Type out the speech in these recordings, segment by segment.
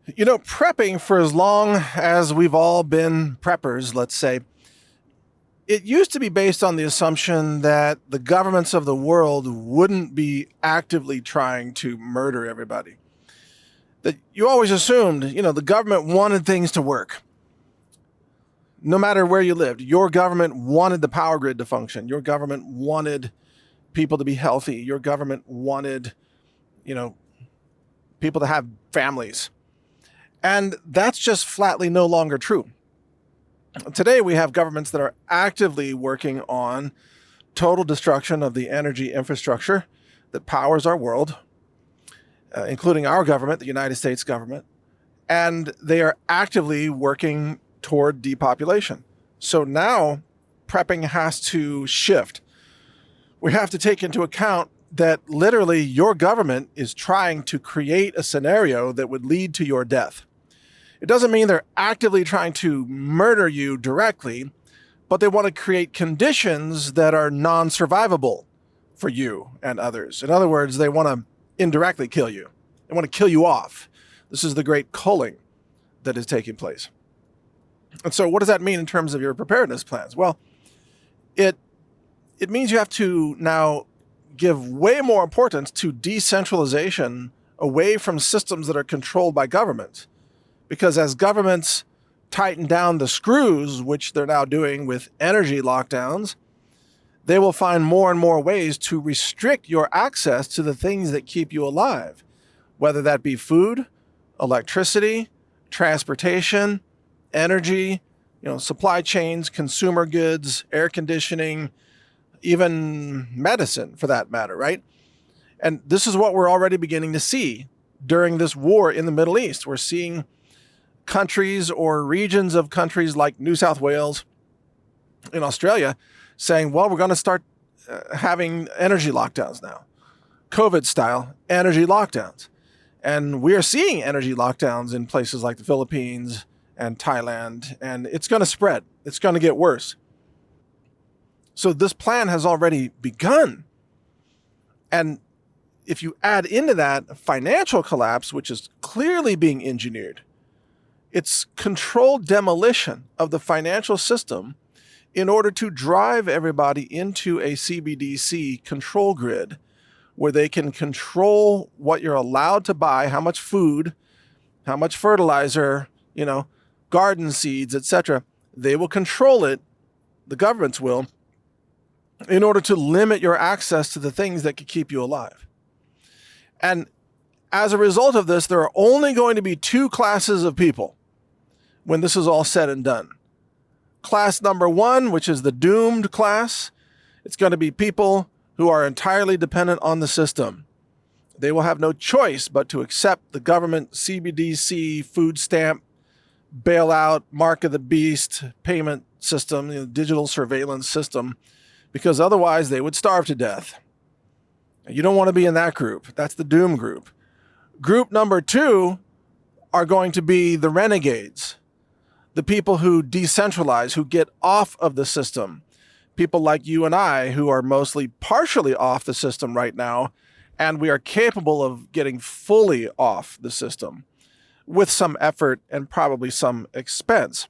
Prepping for as long as we've all been preppers, let's say, it used to be based on the assumption that the governments of the world wouldn't be actively trying to murder everybody. That you always assumed, the government wanted things to work. No matter where you lived, your government wanted the power grid to function. Your government wanted people to be healthy. Your government wanted, people to have families. And that's just flatly no longer true. Today, we have governments that are actively working on total destruction of the energy infrastructure that powers our world, including our government, the United States government. And they are actively working toward depopulation. So now prepping has to shift. We have to take into account that literally your government is trying to create a scenario that would lead to your death. It doesn't mean they're actively trying to murder you directly, but they want to create conditions that are non-survivable for you and others. In other words, they want to indirectly kill you. They want to kill you off. This is the great culling that is taking place. And so what does that mean in terms of your preparedness plans? Well, it means you have to now give way more importance to decentralization away from systems that are controlled by governments. Because as governments tighten down the screws, which they're now doing with energy lockdowns, they will find more and more ways to restrict your access to the things that keep you alive, whether that be food, electricity, transportation, energy, supply chains, consumer goods, air conditioning, even medicine for that matter, right? And this is what we're already beginning to see during this war in the Middle East. We're seeing countries or regions of countries like New South Wales in Australia saying, well, we're going to start having energy lockdowns now, COVID style energy lockdowns. And we are seeing energy lockdowns in places like the Philippines and Thailand, and it's going to spread. It's going to get worse. So this plan has already begun. And if you add into that financial collapse, which is clearly being engineered, it's controlled demolition of the financial system in order to drive everybody into a CBDC control grid where they can control what you're allowed to buy, how much food, how much fertilizer, garden seeds, etc. They will control it, the governments will, in order to limit your access to the things that could keep you alive. And as a result of this, there are only going to be two classes of people when this is all said and done. Class number one, which is the doomed class, it's going to be people who are entirely dependent on the system. They will have no choice but to accept the government CBDC food stamp bailout, mark of the beast payment system, digital surveillance system, because otherwise they would starve to death. You don't want to be in that group. That's the doom group. Group number two are going to be the renegades, the people who decentralize, who get off of the system. People like you and I who are mostly partially off the system right now, and we are capable of getting fully off the system with some effort and probably some expense.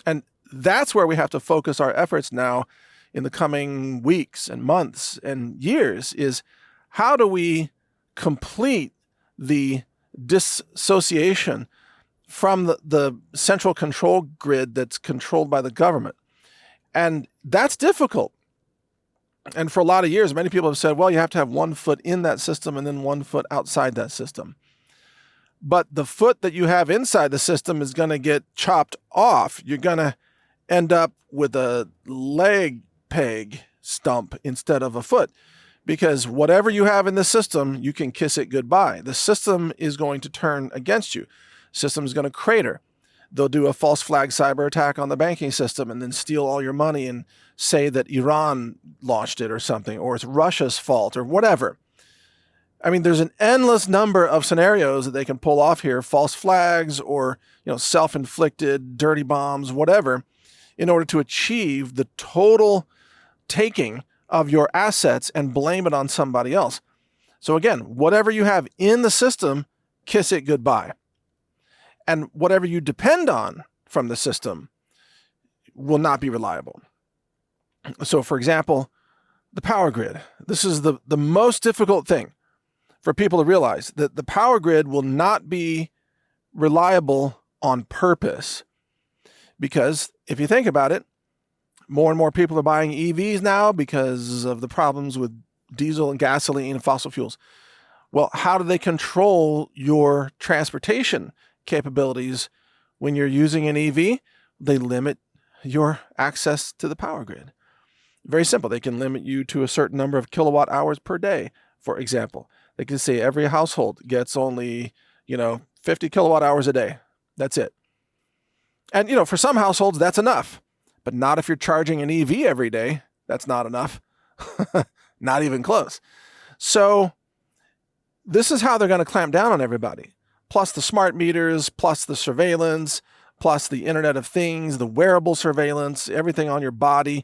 And that's where we have to focus our efforts now in the coming weeks and months and years, is how do we complete the dissociation from the central control grid that's controlled by the government. And that's difficult. And for a lot of years, many people have said, well, you have to have 1 foot in that system and then 1 foot outside that system. But the foot that you have inside the system is going to get chopped off. You're going to end up with a leg peg stump instead of a foot, because whatever you have in the system, you can kiss it goodbye. The system is going to turn against you. The system is going to crater. They'll do a false flag cyber attack on the banking system and then steal all your money and say that Iran launched it or something, or it's Russia's fault or whatever. I mean, there's an endless number of scenarios that they can pull off here, false flags or, self-inflicted dirty bombs, whatever, in order to achieve the total taking of your assets and blame it on somebody else. So again, whatever you have in the system, kiss it goodbye. And whatever you depend on from the system will not be reliable. So, for example, the power grid. This is the most difficult thing for people to realize, that the power grid will not be reliable on purpose. Because if you think about it, more and more people are buying EVs now because of the problems with diesel and gasoline and fossil fuels. Well, how do they control your transportation capabilities when you're using an EV? They limit your access to the power grid. Very simple. They can limit you to a certain number of kilowatt hours per day, for example. They can say every household gets only, 50 kilowatt hours a day. That's it. And, for some households, that's enough. But not if you're charging an EV every day. That's not enough. Not even close. So this is how they're going to clamp down on everybody. Plus the smart meters, plus the surveillance, plus the Internet of Things, the wearable surveillance, everything on your body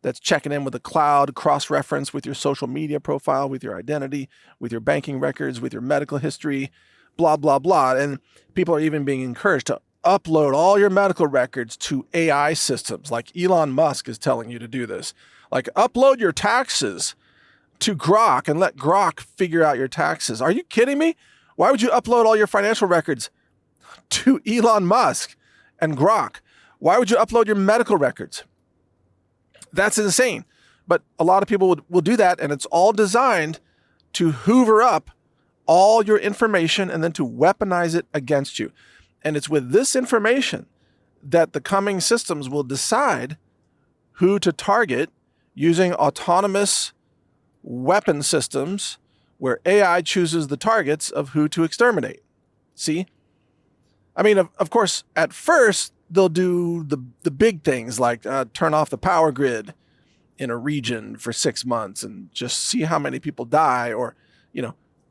that's checking in with the cloud, cross-reference with your social media profile, with your identity, with your banking records, with your medical history, blah, blah, blah. And people are even being encouraged to upload all your medical records to AI systems, like Elon Musk is telling you to do this. Like, upload your taxes to Grok and let Grok figure out your taxes. Are you kidding me? Why would you upload all your financial records to Elon Musk and Grok? Why would you upload your medical records? That's insane. But a lot of people will do that, and it's all designed to hoover up all your information and then to weaponize it against you. And it's with this information that the coming systems will decide who to target using autonomous weapon systems where AI chooses the targets of who to exterminate. See? I mean, of course, at first, they'll do the big things like turn off the power grid in a region for 6 months and just see how many people die, or,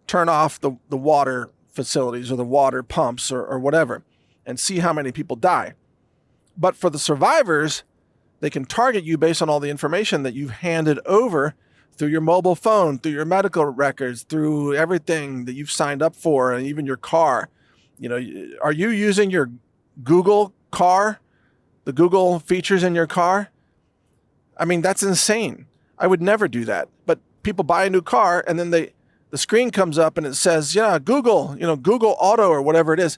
turn off the water facilities or the water pumps or whatever and see how many people die. But for the survivors, they can target you based on all the information that you've handed over through your mobile phone, through your medical records, through everything that you've signed up for, and even your car. Are you using your Google car, the Google features in your car? I mean, that's insane. I would never do that. But people buy a new car and then the screen comes up and it says, Google, Google Auto or whatever it is.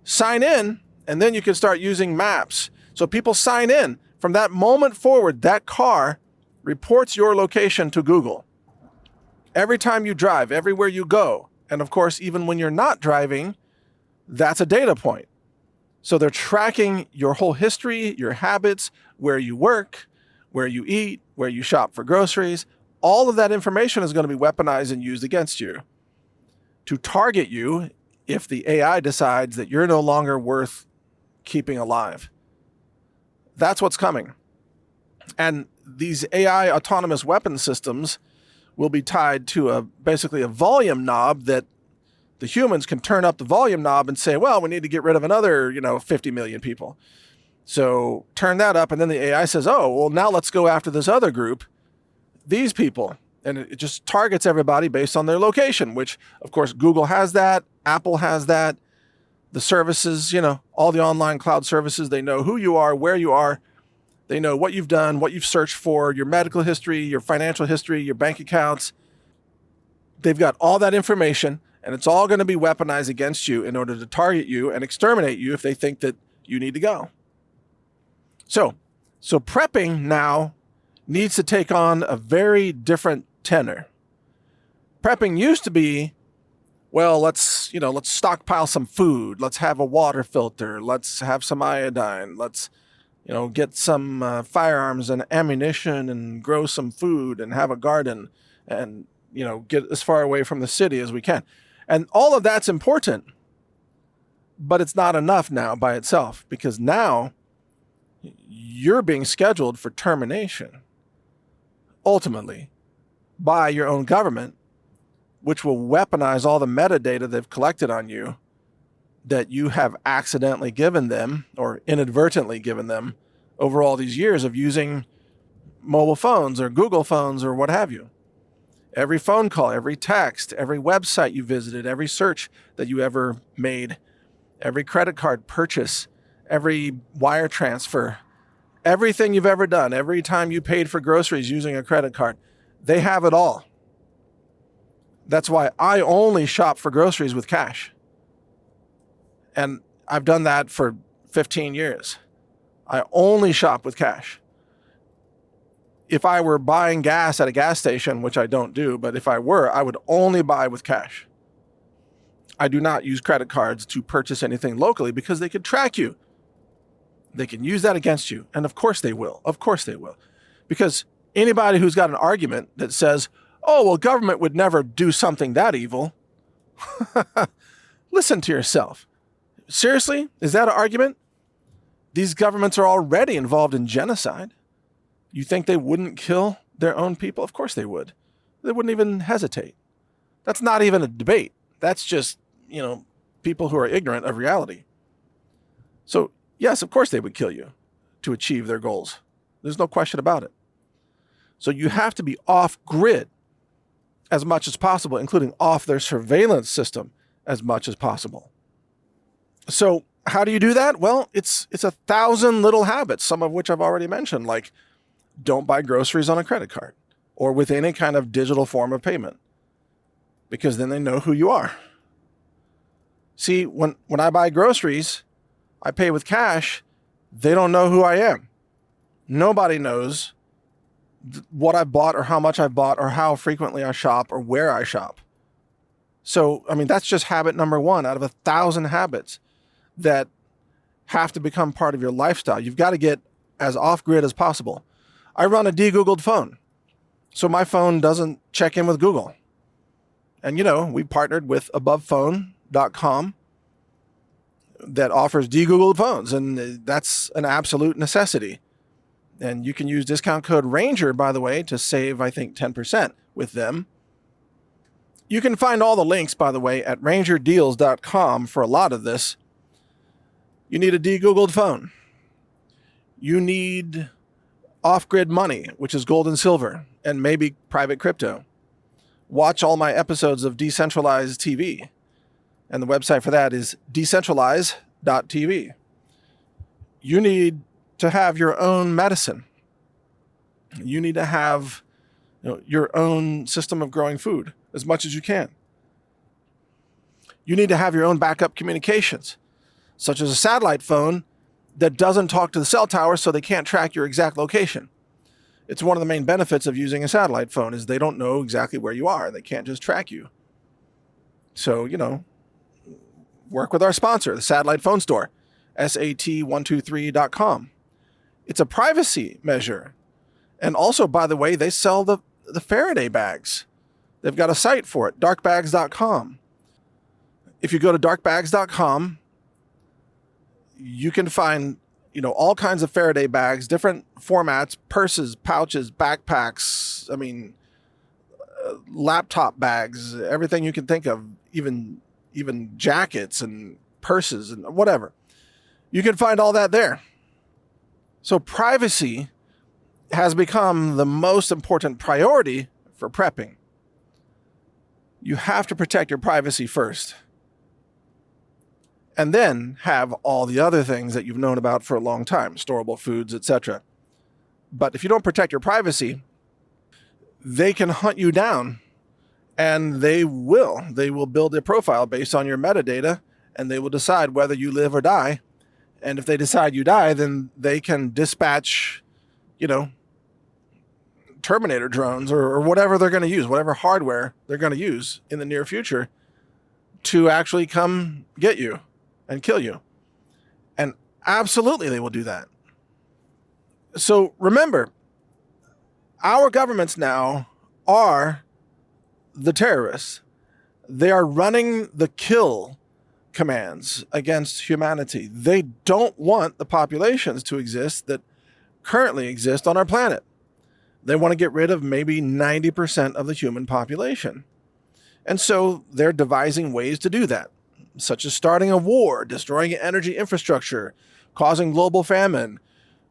Sign in, and then you can start using maps. So people sign in. From that moment forward, that car reports your location to Google. Every time you drive, everywhere you go. And of course, even when you're not driving, that's a data point. So they're tracking your whole history, your habits, where you work, where you eat, where you shop for groceries. All of that information is going to be weaponized and used against you to target you if the AI decides that you're no longer worth keeping alive. That's what's coming. And these AI autonomous weapon systems will be tied to basically a volume knob that the humans can turn up the volume knob and say, well, we need to get rid of another, 50 million people. So turn that up, and then the AI says, oh, well, now let's go after this other group, these people. And it just targets everybody based on their location, which, of course, Google has that, Apple has that, the services, all the online cloud services, they know who you are, where you are. They know what you've done, what you've searched for, your medical history, your financial history, your bank accounts. They've got all that information, and it's all going to be weaponized against you in order to target you and exterminate you if they think that you need to go. So prepping now needs to take on a very different tenor. Prepping used to be, well, let's stockpile some food. Let's have a water filter. Let's have some iodine. Let's, get some firearms and ammunition and grow some food and have a garden and, get as far away from the city as we can. And all of that's important, but it's not enough now by itself, because now you're being scheduled for termination, ultimately, by your own government, which will weaponize all the metadata they've collected on you that you have accidentally given them or inadvertently given them over all these years of using mobile phones or Google phones or what have you. Every phone call, every text, every website you visited, every search that you ever made, every credit card purchase, every wire transfer, everything you've ever done, every time you paid for groceries using a credit card, they have it all. That's why I only shop for groceries with cash. And I've done that for 15 years. I only shop with cash. If I were buying gas at a gas station, which I don't do, but if I were, I would only buy with cash. I do not use credit cards to purchase anything locally because they could track you. They can use that against you. And of course they will. Of course they will. Because anybody who's got an argument that says, oh, well, government would never do something that evil. Listen to yourself. Seriously? Is that an argument? These governments are already involved in genocide. You think they wouldn't kill their own people? Of course they would. They wouldn't even hesitate. That's not even a debate. That's just, people who are ignorant of reality. So, yes, of course they would kill you to achieve their goals. There's no question about it. So you have to be off grid as much as possible, including off their surveillance system as much as possible. So how do you do that? Well, it's 1,000 little habits, some of which I've already mentioned, like don't buy groceries on a credit card or with any kind of digital form of payment, because then they know who you are. See, when I buy groceries, I pay with cash, they don't know who I am. Nobody knows what I bought or how much I bought or how frequently I shop or where I shop. So, that's just habit number 1 out of 1,000 habits that have to become part of your lifestyle. You've got to get as off-grid as possible. I run a de-Googled phone, so my phone doesn't check in with Google. And, we partnered with AbovePhone.com that offers de-Googled phones, and that's an absolute necessity. And you can use discount code RANGER, by the way, to save, I think, 10% with them. You can find all the links, by the way, at rangerdeals.com for a lot of this. You need a de-Googled phone. You need off-grid money, which is gold and silver, and maybe private crypto. Watch all my episodes of Decentralized TV. And the website for that is decentralize.tv. You need to have your own medicine. You need to have your own system of growing food as much as you can. You need to have your own backup communications, such as a satellite phone that doesn't talk to the cell tower so they can't track your exact location. It's one of the main benefits of using a satellite phone is they don't know exactly where you are. They can't just track you. So, work with our sponsor, the Satellite Phone Store, sat123.com. It's a privacy measure. And also, by the way, they sell the Faraday bags. They've got a site for it, darkbags.com. If you go to darkbags.com, you can find, all kinds of Faraday bags, different formats, purses, pouches, backpacks, laptop bags, everything you can think of, even jackets and purses and whatever. You can find all that there. So privacy has become the most important priority for prepping. You have to protect your privacy first, and then have all the other things that you've known about for a long time, storable foods, etc. But if you don't protect your privacy, they can hunt you down, and they will. They will build a profile based on your metadata, and they will decide whether you live or die. And if they decide you die, then they can dispatch, Terminator drones or whatever they're going to use, whatever hardware they're going to use in the near future to actually come get you and kill you. And absolutely they will do that. So remember, our governments now are the terrorists. They are running the kill commands against humanity. They don't want the populations to exist that currently exist on our planet. They want to get rid of maybe 90% of the human population. And so they're devising ways to do that, such as starting a war, destroying energy infrastructure, causing global famine,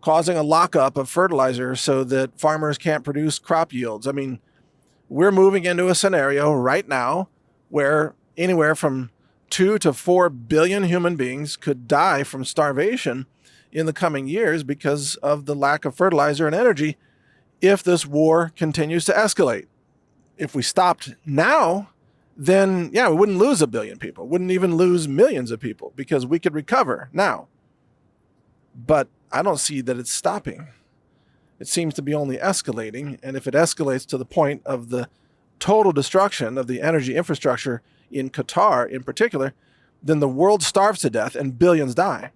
causing a lockup of fertilizer so that farmers can't produce crop yields. We're moving into a scenario right now where anywhere from 2 to 4 billion human beings could die from starvation in the coming years because of the lack of fertilizer and energy if this war continues to escalate. If we stopped now, then yeah, we wouldn't lose a billion people, wouldn't even lose millions of people because we could recover now. But I don't see that it's stopping. It seems to be only escalating. And if it escalates to the point of the total destruction of the energy infrastructure in Qatar in particular, then the world starves to death and billions die.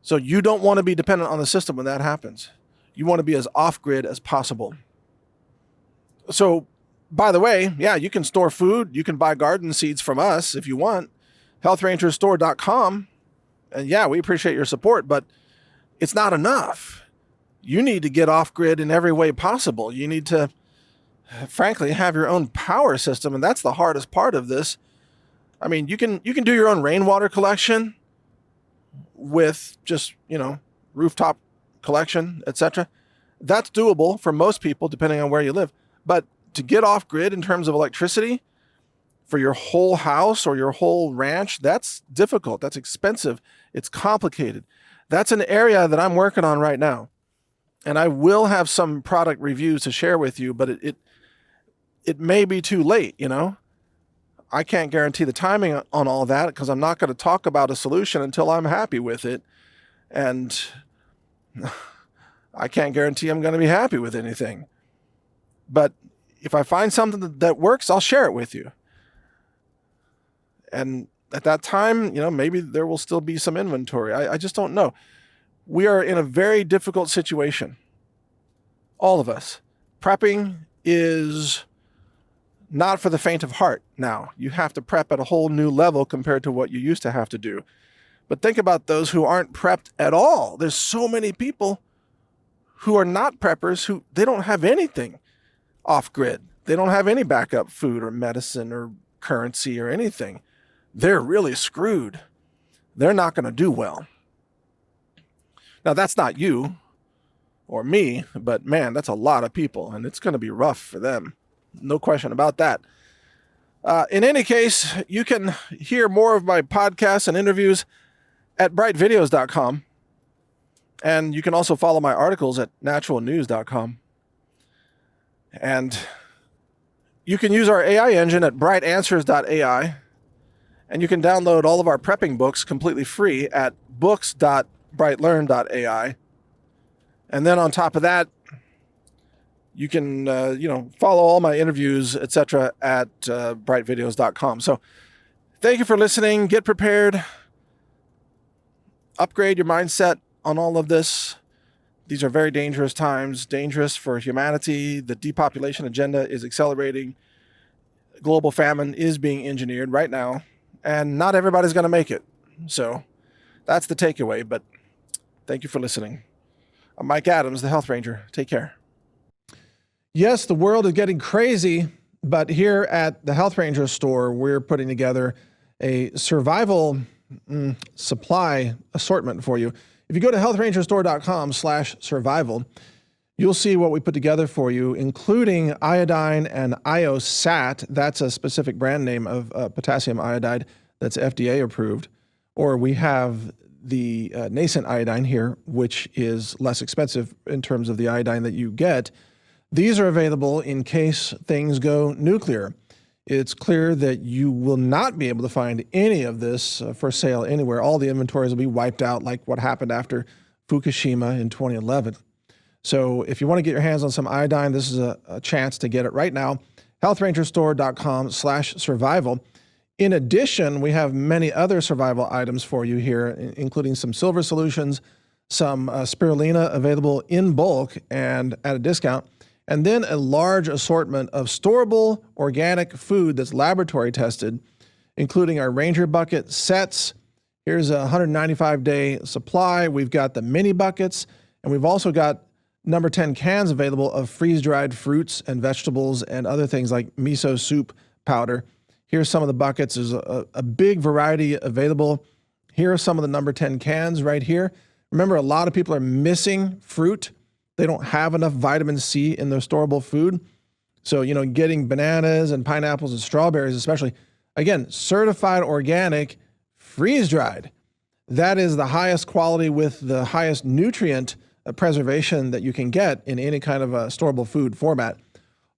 So you don't want to be dependent on the system when that happens. You want to be as off-grid as possible. So, by the way, yeah, you can store food. You can buy garden seeds from us if you want. healthrangerstore.com. And yeah, we appreciate your support, but it's not enough. You need to get off-grid in every way possible. You need to, frankly, have your own power system, and that's the hardest part of this. I mean, you can do your own rainwater collection with just, rooftop collection, etc. That's doable for most people, depending on where you live. But to get off grid in terms of electricity for your whole house or your whole ranch, that's difficult. That's expensive. It's complicated. That's an area that I'm working on right now. And I will have some product reviews to share with you, but it may be too late, I can't guarantee the timing on all that because I'm not going to talk about a solution until I'm happy with it. And I can't guarantee I'm going to be happy with anything. But if I find something that works, I'll share it with you. And at that time, maybe there will still be some inventory. I just don't know. We are in a very difficult situation. All of us. Prepping is not for the faint of heart now. You have to prep at a whole new level compared to what you used to have to do. But think about those who aren't prepped at all. There's so many people who are not preppers who they don't have anything off grid. They don't have any backup food or medicine or currency or anything. They're really screwed. They're not going to do well. Now, that's not you or me, but man, that's a lot of people, and it's going to be rough for them. No question about that. In any case, you can hear more of my podcasts and interviews at brightvideos.com. And you can also follow my articles at naturalnews.com. And you can use our AI engine at brightanswers.ai. And you can download all of our prepping books completely free at books.brightlearn.ai. And then on top of that, you can, follow all my interviews, etc. at brightvideos.com. So thank you for listening. Get prepared. Upgrade your mindset on all of this. These are very dangerous times, dangerous for humanity. The depopulation agenda is accelerating. Global famine is being engineered right now, and not everybody's going to make it. So that's the takeaway, but thank you for listening. I'm Mike Adams, the Health Ranger. Take care. Yes, the world is getting crazy, but here at the Health Ranger store, we're putting together a survival supply assortment for you. If you go to healthrangerstore.com/survival, you'll see what we put together for you, including iodine and IOSAT. That's a specific brand name of potassium iodide that's FDA approved. Or we have the nascent iodine here, which is less expensive in terms of the iodine that you get. These are available in case things go nuclear. It's clear that you will not be able to find any of this for sale anywhere. All the inventories will be wiped out like what happened after Fukushima in 2011. So if you want to get your hands on some iodine, this is a chance to get it right now. healthrangerstore.com/survival. In addition, we have many other survival items for you here, including some silver solutions, some spirulina available in bulk and at a discount, and then a large assortment of storable organic food that's laboratory tested, including our Ranger Bucket sets. Here's a 195-day supply. We've got the mini buckets, and we've also got number 10 cans available of freeze-dried fruits and vegetables and other things like miso soup powder. Here's some of the buckets. There's a big variety available. Here are some of the number 10 cans right here. Remember, a lot of people are missing fruit. They don't have enough vitamin C in their storable food. So, getting bananas and pineapples and strawberries especially Again, certified organic, freeze-dried. That is the highest quality with the highest nutrient preservation that you can get in any kind of a storable food format.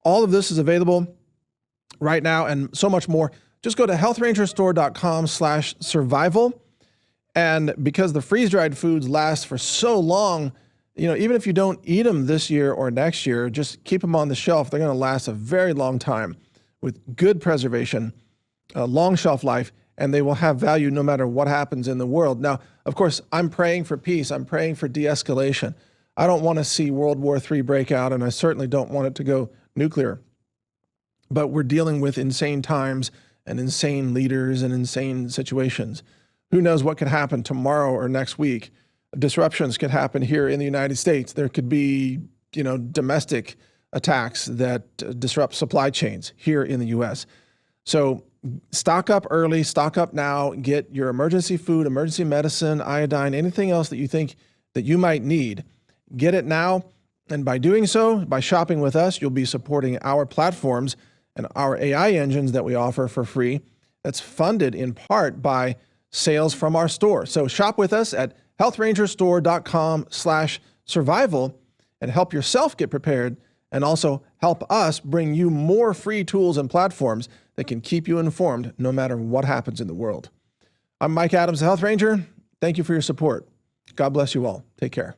All of this is available right now and so much more. Just go to healthrangerstore.com/survival. And because the freeze-dried foods last for so long, even if you don't eat them this year or next year, just keep them on the shelf. They're going to last a very long time with good preservation, long shelf life, and they will have value no matter what happens in the world. Now, of course, I'm praying for peace. I'm praying for de-escalation. I don't want to see World War III break out, and I certainly don't want it to go nuclear. But we're dealing with insane times and insane leaders and insane situations. Who knows what could happen tomorrow or next week? Disruptions could happen here in the United States. There could be, domestic attacks that disrupt supply chains here in the U.S. So stock up early, stock up now, get your emergency food, emergency medicine, iodine, anything else that you think that you might need. Get it now. And by doing so, by shopping with us, you'll be supporting our platforms and our AI engines that we offer for free. That's funded in part by sales from our store. So shop with us at healthrangerstore.com/survival and help yourself get prepared, and also help us bring you more free tools and platforms that can keep you informed no matter what happens in the world. I'm Mike Adams, the Health Ranger. Thank you for your support. God bless you all. Take care.